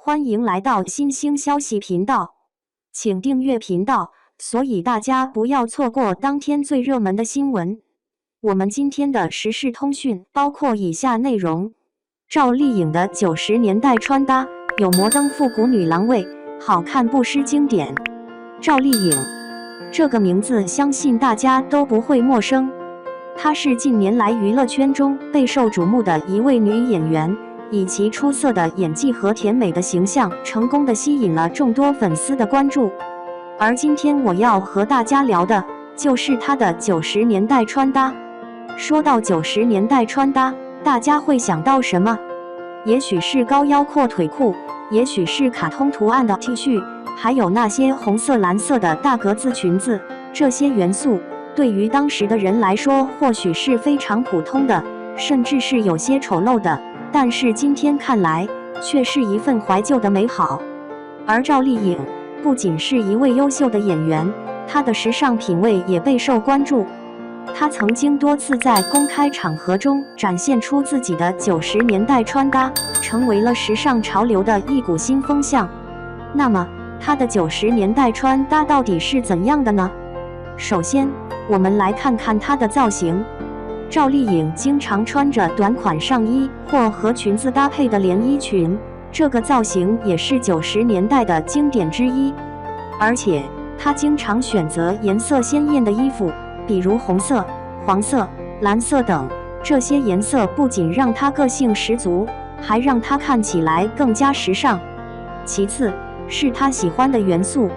欢迎来到新兴消息频道，请订阅频道，所以大家不要错过当天最热门的新闻。我们今天的时事通讯包括以下内容：赵丽颖的90年代穿搭有摩登复古女郎味，好看不失经典。赵丽颖这个名字相信大家都不会陌生，她是近年来娱乐圈中备受瞩目的一位女演员。以其出色的演技和甜美的形象，成功地吸引了众多粉丝的关注。而今天我要和大家聊的就是她的90年代穿搭。说到90年代穿搭，大家会想到什么？也许是高腰阔腿裤，也许是卡通图案的 T 恤，还有那些红色、蓝色的大格子裙子。这些元素对于当时的人来说，或许是非常普通的，甚至是有些丑陋的。但是今天看来，却是一份怀旧的美好。而赵丽颖不仅是一位优秀的演员，她的时尚品味也备受关注。她曾经多次在公开场合中展现出自己的90年代穿搭，成为了时尚潮流的一股新风向。那么，她的90年代穿搭到底是怎样的呢？首先，我们来看看她的造型。赵丽颖经常穿着短款上衣或和裙子搭配的连衣裙，这个造型也是90年代的经典之一。而且，她经常选择颜色鲜艳的衣服，比如红色、黄色、蓝色等。这些颜色不仅让她个性十足，还让她看起来更加时尚。其次，是她喜欢的元素。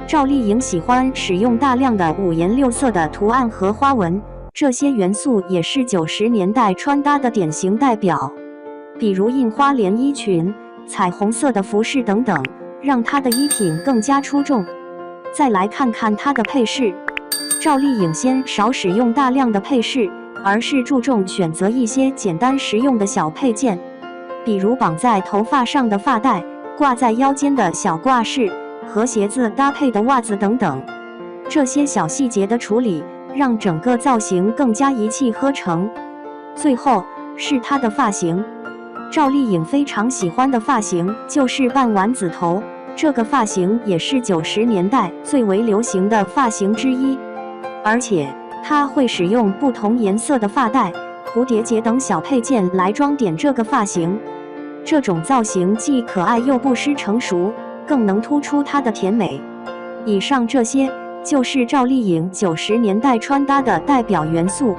赵丽颖喜欢使用大量的五颜六色的图案和花纹。这些元素也是90年代穿搭的典型代表，比如印花连衣裙、彩虹色的服饰等等，让她的衣品更加出众。再来看看她的配饰，赵丽颖先少使用大量的配饰，而是注重选择一些简单实用的小配件，比如绑在头发上的发带、挂在腰间的小挂饰和鞋子搭配的袜子等等。这些小细节的处理让整个造型更加一气呵成。最后是她的发型，赵丽颖非常喜欢的发型就是半丸子头，这个发型也是90年代最为流行的发型之一。而且她会使用不同颜色的发带、蝴蝶结等小配件来装点这个发型。这种造型既可爱又不失成熟，更能突出她的甜美。以上这些就是赵丽颖90年代穿搭的代表元素，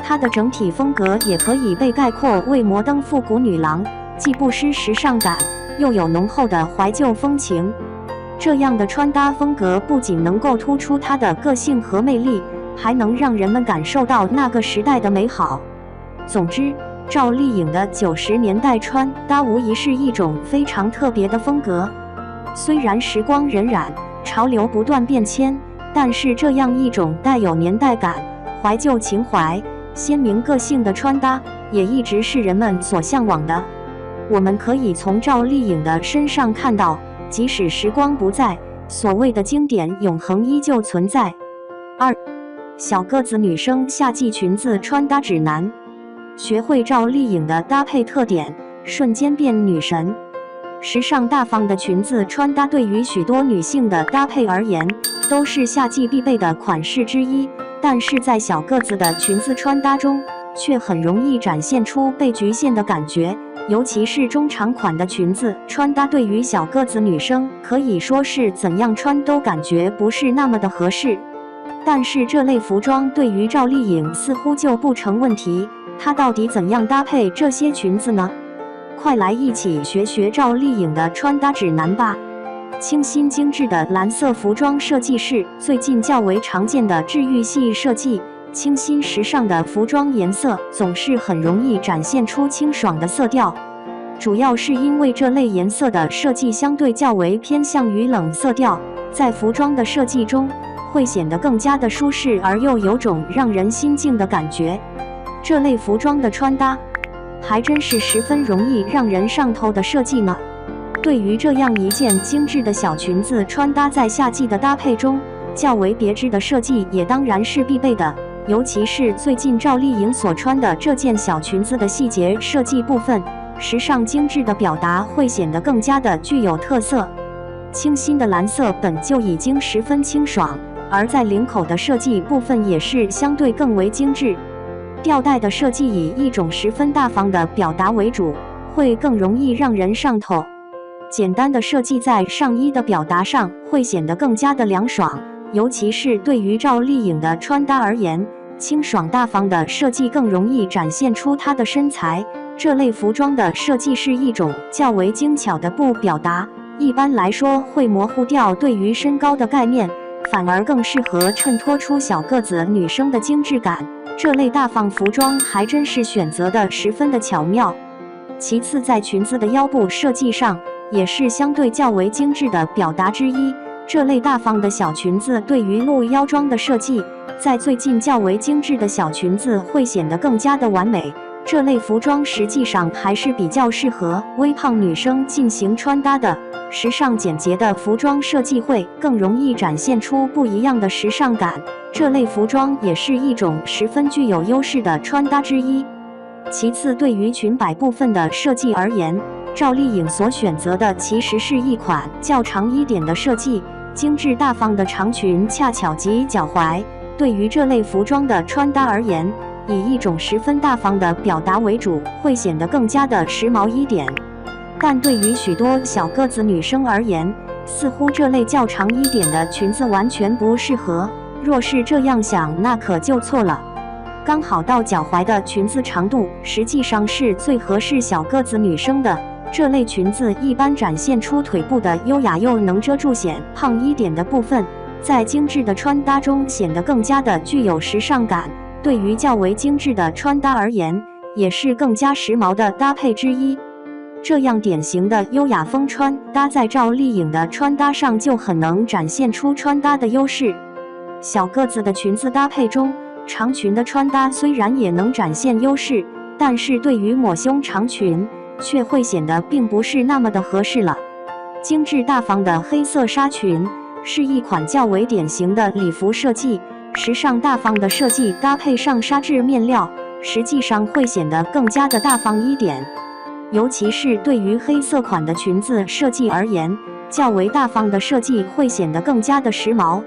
她的整体风格也可以被概括为摩登复古女郎，既不失时尚感，又有浓厚的怀旧风情。这样的穿搭风格不仅能够突出她的个性和魅力，还能让人们感受到那个时代的美好。总之，赵丽颖的90年代穿搭无疑是一种非常特别的风格。虽然时光荏苒，潮流不断变迁，但是这样一种带有年代感、怀旧情怀、鲜明个性的穿搭，也一直是人们所向往的。我们可以从赵丽颖的身上看到，即使时光不再，所谓的经典永恒依旧存在。2. 小个子女生夏季裙子穿搭指南，学会赵丽颖的搭配特点，瞬间变女神。时尚大方的裙子穿搭对于许多女性的搭配而言，都是夏季必备的款式之一。但是在小个子的裙子穿搭中，却很容易展现出被局限的感觉。尤其是中长款的裙子穿搭，对于小个子女生可以说是怎样穿都感觉不是那么的合适。但是这类服装对于赵丽颖似乎就不成问题。她到底怎样搭配这些裙子呢？快来一起学学赵丽颖的穿搭指南吧！清新精致的蓝色服装设计是最近较为常见的治愈系设计。清新时尚的服装颜色总是很容易展现出清爽的色调，主要是因为这类颜色的设计相对较为偏向于冷色调，在服装的设计中会显得更加的舒适而又有种让人心静的感觉。这类服装的穿搭还真是十分容易让人上头的设计呢。对于这样一件精致的小裙子穿搭，在夏季的搭配中，较为别致的设计也当然是必备的。尤其是最近赵丽颖所穿的这件小裙子的细节设计部分，时尚精致的表达会显得更加的具有特色。清新的蓝色本就已经十分清爽，而在领口的设计部分也是相对更为精致。吊带的设计以一种十分大方的表达为主，会更容易让人上头。简单的设计在上衣的表达上会显得更加的凉爽，尤其是对于赵丽颖的穿搭而言，清爽大方的设计更容易展现出她的身材。这类服装的设计是一种较为精巧的布表达，一般来说会模糊掉对于身高的概念，反而更适合衬托出小个子女生的精致感。这类大方服装还真是选择的十分的巧妙。其次，在裙子的腰部设计上，也是相对较为精致的表达之一。这类大方的小裙子对于露腰装的设计，在最近较为精致的小裙子会显得更加的完美。这类服装实际上还是比较适合微胖女生进行穿搭的。时尚简洁的服装设计会更容易展现出不一样的时尚感，这类服装也是一种十分具有优势的穿搭之一。其次，对于裙摆部分的设计而言，赵丽颖所选择的其实是一款较长一点的设计，精致大方的长裙恰巧及脚踝。对于这类服装的穿搭而言，以一种十分大方的表达为主，会显得更加的时髦一点。但对于许多小个子女生而言，似乎这类较长一点的裙子完全不适合。若是这样想，那可就错了。刚好到脚踝的裙子长度，实际上是最合适小个子女生的。这类裙子一般展现出腿部的优雅，又能遮住显胖一点的部分，在精致的穿搭中显得更加的具有时尚感。对于较为精致的穿搭而言，也是更加时髦的搭配之一。这样典型的优雅风穿搭在赵丽颖的穿搭上就很能展现出穿搭的优势。小个子的裙子搭配中，长裙的穿搭虽然也能展现优势，但是对于抹胸长裙却会显得并不是那么的合适了。精致大方的黑色纱裙是一款较为典型的礼服设计，时尚大方的设计搭配上纱质面料，实际上会显得更加的大方一点。尤其是对于黑色款的裙子设计而言，较为大方的设计会显得更加的时髦。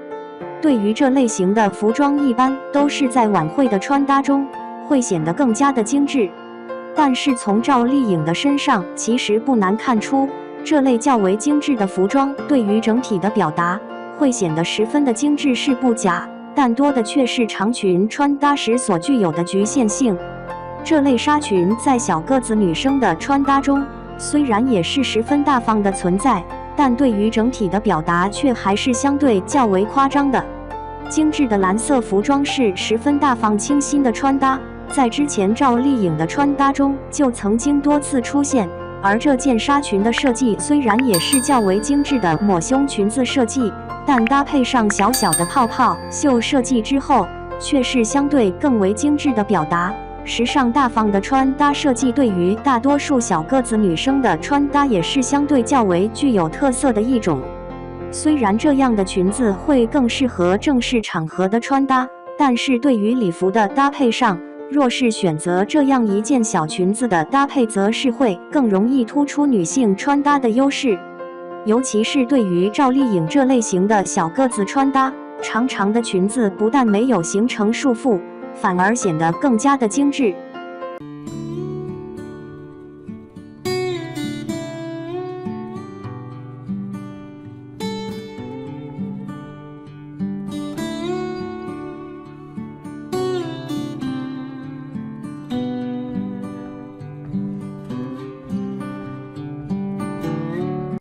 对于这类型的服装，一般都是在晚会的穿搭中会显得更加的精致。但是从赵丽颖的身上，其实不难看出，这类较为精致的服装对于整体的表达会显得十分的精致是不假，但多的却是长裙穿搭时所具有的局限性。这类纱裙在小个子女生的穿搭中，虽然也是十分大方的存在，但对于整体的表达却还是相对较为夸张的。精致的蓝色服装是十分大方清新的穿搭，在之前赵丽颖的穿搭中就曾经多次出现。而这件纱裙的设计虽然也是较为精致的抹胸裙子设计，但搭配上小小的泡泡袖设计之后，却是相对更为精致的表达。时尚大方的穿搭设计对于大多数小个子女生的穿搭也是相对较为具有特色的一种。虽然这样的裙子会更适合正式场合的穿搭，但是对于礼服的搭配上，若是选择这样一件小裙子的搭配，则是会更容易突出女性穿搭的优势。尤其是对于赵丽颖这类型的小个子穿搭，长长的裙子不但没有形成束缚，反而显得更加的精致。